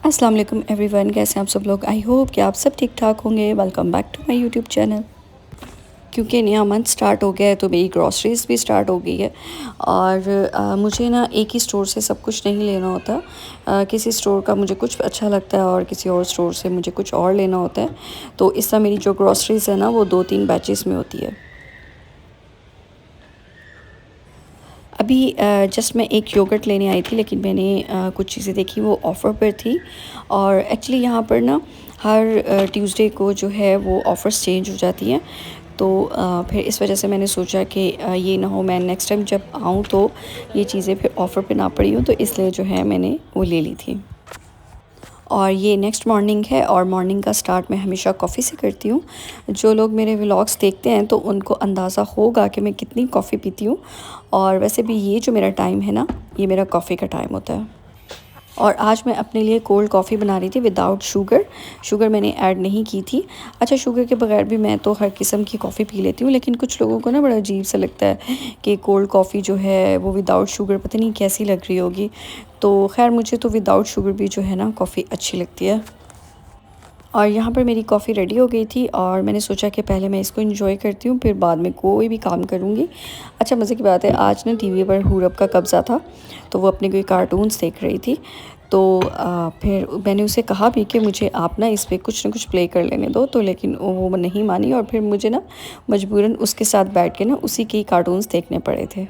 अस्सलाम वालेकुम एवरीवन, कैसे हैं आप सब लोग। आई होप कि आप सब ठीक ठाक होंगे। Welcome back to my YouTube channel. क्योंकि नया मंथ स्टार्ट हो गया है तो मेरी ग्रॉसरीज भी स्टार्ट हो गई है। और मुझे ना एक ही स्टोर से सब कुछ नहीं लेना होता। किसी स्टोर का मुझे कुछ अच्छा लगता है और किसी और स्टोर से मुझे कुछ और लेना होता है। तो इस तरह मेरी जो ग्रॉसरीज है ना वो 2-3 बैचेस में होती है। अभी जस्ट मैं एक योगर्ट लेने आई थी, लेकिन मैंने कुछ चीज़ें देखी वो ऑफ़र पर थी। और एक्चुअली यहाँ पर ना हर ट्यूसडे को जो है वो ऑफ़र्स चेंज हो जाती हैं। तो फिर इस वजह से मैंने सोचा कि ये ना हो मैं नेक्स्ट टाइम जब आऊँ तो ये चीज़ें फिर ऑफ़र पे ना पड़ी हूँ, तो इसलिए जो है मैंने वो ले ली थी। और ये नेक्स्ट मॉर्निंग है और मॉर्निंग का स्टार्ट मैं हमेशा कॉफ़ी से करती हूँ। जो लोग मेरे व्लॉग्स देखते हैं तो उनको अंदाज़ा होगा कि मैं कितनी कॉफ़ी पीती हूँ। और वैसे भी ये जो मेरा टाइम है ना, ये मेरा कॉफ़ी का टाइम होता है। और आज मैं अपने लिए कोल्ड कॉफ़ी बना रही थी विदाउट शुगर। शुगर मैंने ऐड नहीं की थी। अच्छा, शुगर के बगैर भी मैं तो हर किस्म की कॉफ़ी पी लेती हूँ, लेकिन कुछ लोगों को ना बड़ा अजीब सा लगता है कि कोल्ड कॉफ़ी जो है वो विदाउट शुगर पता नहीं कैसी लग रही होगी। तो खैर मुझे तो विदाउट शुगर भी जो है ना कॉफ़ी अच्छी लगती है। और यहाँ पर मेरी कॉफ़ी रेडी हो गई थी और मैंने सोचा कि पहले मैं इसको एंजॉय करती हूँ, फिर बाद में कोई भी काम करूँगी। अच्छा, मज़े की बात है, आज ना टीवी पर हुरब का कब्ज़ा था, तो वो अपने कोई कार्टून्स देख रही थी। तो फिर मैंने उसे कहा भी कि मुझे आप ना इस पे कुछ ना कुछ प्ले कर लेने दो, तो लेकिन वो नहीं मानी और फिर मुझे ना मजबूरन उसके साथ बैठ के ना उसी के कार्टून्स देखने पड़े थे।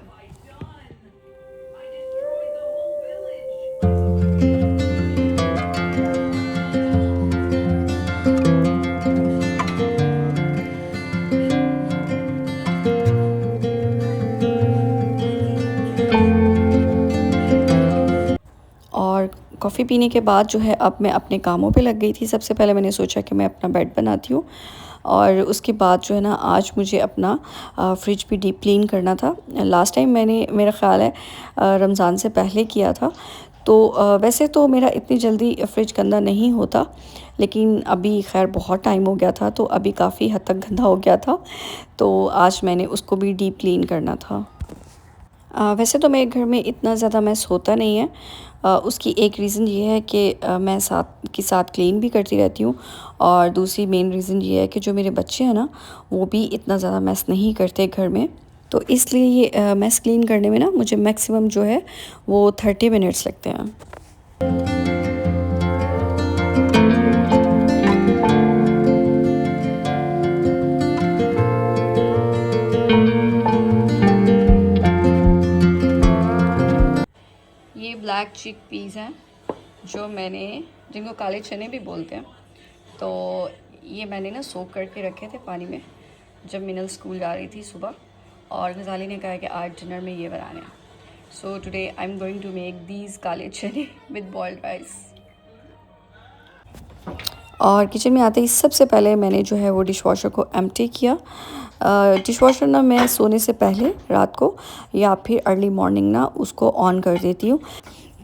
और कॉफ़ी पीने के बाद जो है अब मैं अपने कामों पे लग गई थी। सबसे पहले मैंने सोचा कि मैं अपना बेड बनाती हूँ और उसके बाद जो है ना आज मुझे अपना फ्रिज भी डीप क्लीन करना था। लास्ट टाइम मैंने, मेरा ख़्याल है, रमज़ान से पहले किया था। तो वैसे तो मेरा इतनी जल्दी फ्रिज गंदा नहीं होता, लेकिन अभी ख़ैर बहुत टाइम हो गया था तो अभी काफ़ी हद तक गंदा हो गया था। तो आज मैंने उसको भी डीप क्लीन करना था। वैसे तो मेरे घर में इतना ज़्यादा मैस होता नहीं है। उसकी एक रीज़न ये है कि मैं साथ के साथ क्लीन भी करती रहती हूँ। और दूसरी मेन रीज़न ये है कि जो मेरे बच्चे हैं ना, वो भी इतना ज़्यादा मैस नहीं करते घर में। तो इसलिए ये मैस क्लीन करने में ना मुझे मैक्सिमम जो है वो 30 मिनट्स लगते हैं। ये ब्लैक चिक पीस हैं, जो मैंने, जिनको काले चने भी बोलते हैं। तो ये मैंने ना सोक करके रखे थे पानी में जब मिनल स्कूल जा रही थी सुबह। और गज़ाली ने कहा कि आज डिनर में ये बनाने हैं। So today I am going to make these काले चने विद बॉइल्ड राइस। और किचन में आते ही सबसे पहले मैंने जो है वो डिश वॉशर को एम्प्टी किया। डिश वॉशर ना मैं सोने से पहले रात को या फिर अर्ली मॉर्निंग ना उसको ऑन कर देती हूँ।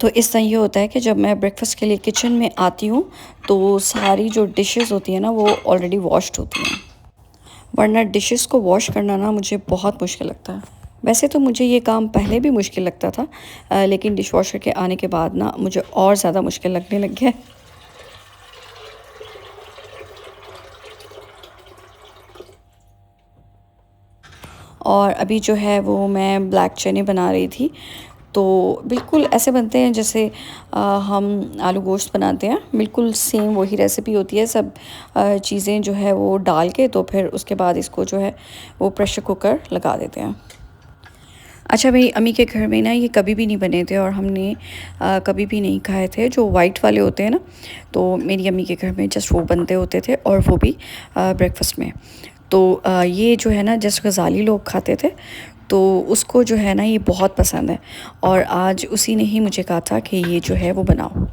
तो इस तरह ये होता है कि जब मैं ब्रेकफास्ट के लिए किचन में आती हूँ तो सारी जो डिशेस होती हैं ना वो ऑलरेडी वॉश्ड होती हैं। वरना डिशेस को वॉश करना ना मुझे बहुत मुश्किल लगता है। वैसे तो मुझे ये काम पहले भी मुश्किल लगता था, लेकिन डिश वॉशर के आने के बाद ना मुझे और ज़्यादा मुश्किल लगने लग गया है। और अभी जो है वो मैं ब्लैक चने बना रही थी। तो बिल्कुल ऐसे बनते हैं जैसे हम आलू गोश्त बनाते हैं, बिल्कुल सेम वही रेसिपी होती है। सब चीज़ें जो है वो डाल के तो फिर उसके बाद इसको जो है वो प्रेशर कुकर लगा देते हैं। अच्छा, मेरी अम्मी के घर में ना ये कभी भी नहीं बने थे और हमने कभी भी नहीं खाए थे। जो वाइट वाले होते हैं ना, तो मेरी अम्मी के घर में जस्ट वो बनते होते थे और वो भी ब्रेकफास्ट में। तो ये जो है ना जस्ट गज़ाली लोग खाते थे, तो उसको जो है ना ये बहुत पसंद है। और आज उसी ने ही मुझे कहा था कि ये जो है वो बनाओ।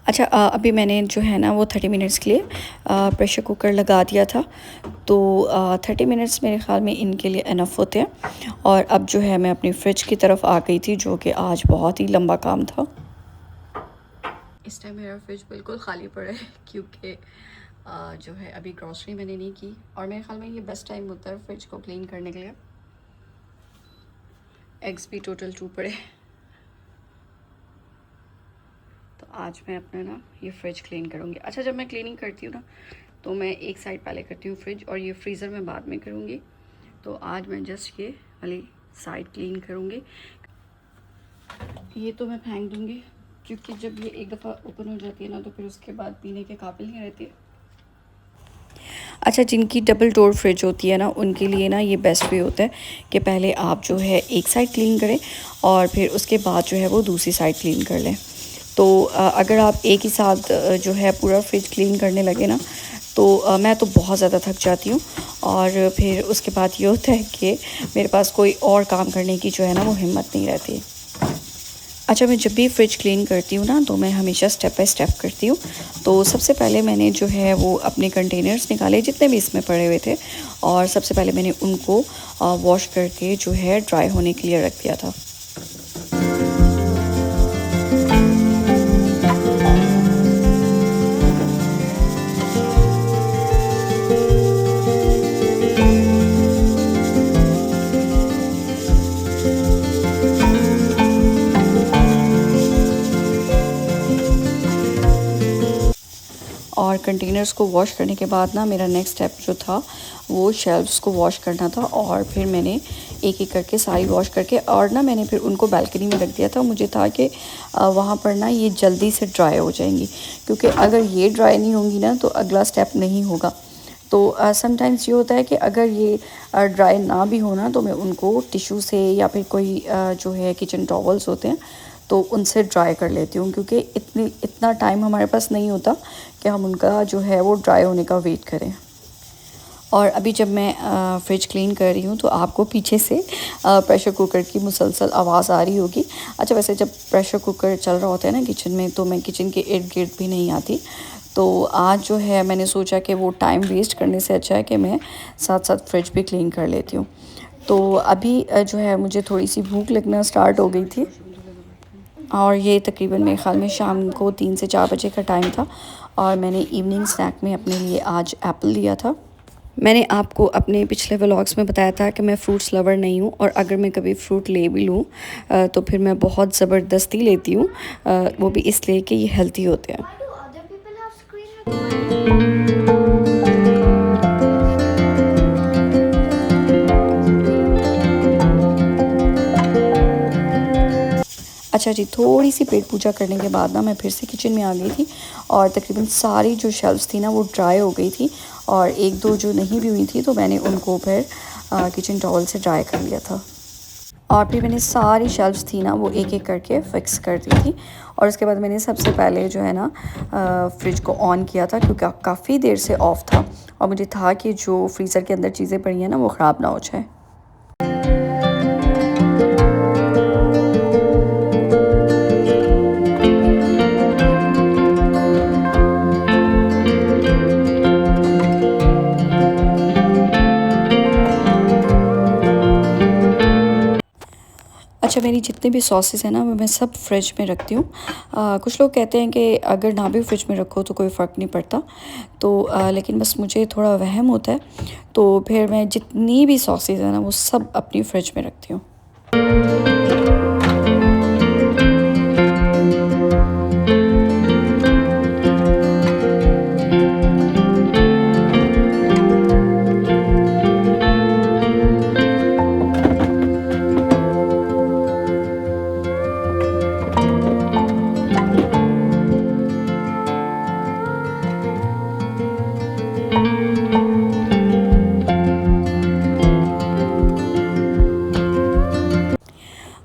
अच्छा, अभी मैंने जो है ना वो 30 मिनट्स के लिए प्रेशर कुकर लगा दिया था। तो 30 मिनट्स मेरे ख़्याल में इनके लिए इनफ होते हैं। और अब जो है मैं अपनी फ्रिज की तरफ आ गई थी, जो कि आज बहुत ही लंबा काम था। इस टाइम मेरा फ्रिज बिल्कुल खाली पड़ा है क्योंकि जो है अभी ग्रॉसरी मैंने नहीं की। और मेरे ख्याल में ये बेस्ट टाइम होता है फ्रिज को क्लीन करने के लिए। एग्स भी टोटल 2 पड़े। आज मैं अपना ना ये फ्रिज क्लीन करूँगी। अच्छा, जब मैं क्लीनिंग करती हूँ ना तो मैं एक साइड पहले करती हूँ फ्रिज, और ये फ्रीज़र में बाद में करूँगी। तो आज मैं जस्ट ये वाली साइड क्लीन करूँगी। ये तो मैं फेंक दूँगी, क्योंकि जब ये एक दफ़ा ओपन हो जाती है ना तो फिर उसके बाद पीने के काबिल नहीं रहती है। अच्छा, जिनकी डबल डोर फ्रिज होती है ना, उनके लिए ना ये बेस्ट वे होता है कि पहले आप जो है एक साइड क्लीन करें और फिर उसके बाद जो है वो दूसरी साइड क्लीन कर लें। तो अगर आप एक ही साथ जो है पूरा फ्रिज क्लीन करने लगे ना, तो मैं तो बहुत ज़्यादा थक जाती हूँ, और फिर उसके बाद ये होता है कि मेरे पास कोई और काम करने की जो है ना वो हिम्मत नहीं रहती। अच्छा, मैं जब भी फ्रिज क्लीन करती हूँ ना तो मैं हमेशा स्टेप बाय स्टेप करती हूँ। तो सबसे पहले मैंने जो है वो अपने कंटेनर्स निकाले जितने भी इसमें पड़े हुए थे, और सबसे पहले मैंने उनको वॉश करके जो है ड्राई होने के लिए रख दिया था। और कंटेनर्स को वॉश करने के बाद ना मेरा नेक्स्ट स्टेप जो था वो शेल्फ्स को वॉश करना था, और फिर मैंने एक एक करके सारी वॉश करके, और ना मैंने फिर उनको बालकनी में रख दिया था। मुझे था कि वहाँ पर ना ये जल्दी से ड्राई हो जाएंगी, क्योंकि अगर ये ड्राई नहीं होंगी ना तो अगला स्टेप नहीं होगा। तो समटाइम्स ये होता है कि अगर ये ड्राई ना भी होना तो मैं उनको टिश्यू से या फिर कोई जो है किचन टॉवल्स होते हैं तो उनसे ड्राई कर लेती हूँ, क्योंकि इतना टाइम हमारे पास नहीं होता कि हम उनका जो है वो ड्राई होने का वेट करें। और अभी जब मैं फ्रिज क्लीन कर रही हूँ तो आपको पीछे से प्रेशर कुकर की मुसलसल आवाज़ आ रही होगी। अच्छा, वैसे जब प्रेशर कुकर चल रहा होता है ना किचन में तो मैं किचन के इर्द गिर्द भी नहीं आती। तो आज जो है मैंने सोचा कि वो टाइम वेस्ट करने से अच्छा है कि मैं साथ साथ फ्रिज भी क्लीन कर लेती हूँ। तो अभी जो है मुझे थोड़ी सी भूख लगना स्टार्ट हो गई थी, और ये तकरीबन मेरे ख़्याल में शाम को 3 से 4 बजे का टाइम था, और मैंने इवनिंग स्नैक में अपने लिए आज एप्पल लिया था। मैंने आपको अपने पिछले व्लॉग्स में बताया था कि मैं फ्रूट्स लवर नहीं हूँ, और अगर मैं कभी फ्रूट ले भी लूँ तो फिर मैं बहुत ज़बरदस्ती लेती हूँ, वो भी इसलिए कि ये हेल्दी होते हैं। अच्छा जी, थोड़ी सी पेट पूजा करने के बाद ना मैं फिर से किचन में आ गई थी, और तकरीबन सारी जो शेल्फ्स थी ना वो ड्राई हो गई थी, और एक दो जो नहीं भी हुई थी तो मैंने उनको फिर किचन टॉवल से ड्राई कर लिया था। और फिर मैंने सारी शेल्फ्स थी ना वो एक एक करके फ़िक्स कर दी थी, और उसके बाद मैंने सबसे पहले जो है ना फ्रिज को ऑन किया था, क्योंकि काफ़ी देर से ऑफ़ था, और मुझे था कि जो फ्रीज़र के अंदर चीज़ें पड़ी हैं ना वो ख़राब ना हो जाए। अच्छा, मेरी जितने भी सॉसेस हैं ना वो मैं सब फ्रिज में रखती हूँ। कुछ लोग कहते हैं कि अगर ना भी फ्रिज में रखो तो कोई फ़र्क नहीं पड़ता, तो लेकिन बस मुझे थोड़ा वहम होता है, तो फिर मैं जितनी भी सॉसेस हैं ना वो सब अपनी फ्रिज में रखती हूँ।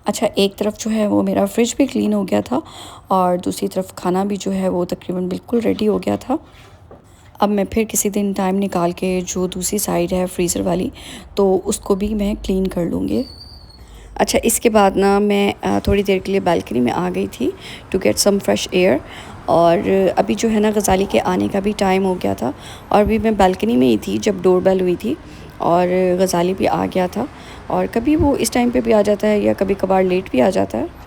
अच्छा, एक तरफ जो है वो मेरा फ्रिज भी क्लीन हो गया था, और दूसरी तरफ खाना भी जो है वो तकरीबन बिल्कुल रेडी हो गया था। अब मैं फिर किसी दिन टाइम निकाल के जो दूसरी साइड है फ्रीज़र वाली, तो उसको भी मैं क्लीन कर लूँगी। अच्छा, इसके बाद ना मैं थोड़ी देर के लिए बालकनी में आ गई थी to get some fresh air, और अभी जो है ना गज़ाली के आने का भी टाइम हो गया था, और अभी मैं बालकनी में ही थी जब डोरबेल हुई थी, और गज़ाली भी आ गया था, और कभी वो इस टाइम पे भी आ जाता है या कभी कभार लेट भी आ जाता है।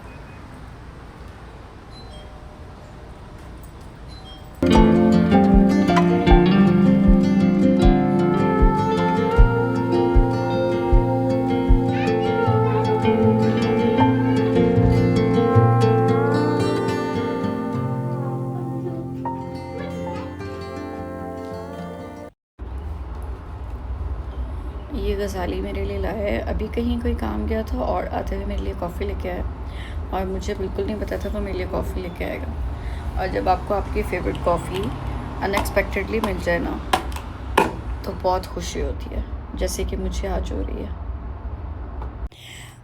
गज़ाली मेरे लिए लाया है। अभी कहीं कोई काम गया था और आते हुए मेरे लिए कॉफ़ी लेके आया और मुझे बिल्कुल नहीं पता था वो मेरे लिए कॉफ़ी लेके आएगा। और जब आपको आपकी फ़ेवरेट कॉफ़ी अनएक्सपेक्टेडली मिल जाए ना तो बहुत खुशी होती है, जैसे कि मुझे आज हो रही है।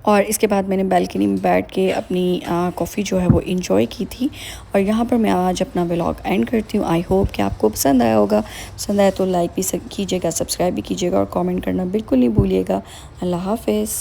और इसके बाद मैंने बालकनी में बैठ के अपनी कॉफ़ी जो है वो इंजॉय की थी। और यहाँ पर मैं आज अपना व्लॉग एंड करती हूँ। आई होप कि आपको पसंद आया होगा। पसंद आया तो लाइक भी कीजिएगा, सब्सक्राइब भी कीजिएगा और कमेंट करना बिल्कुल नहीं भूलिएगा। अल्लाह हाफ़िज़।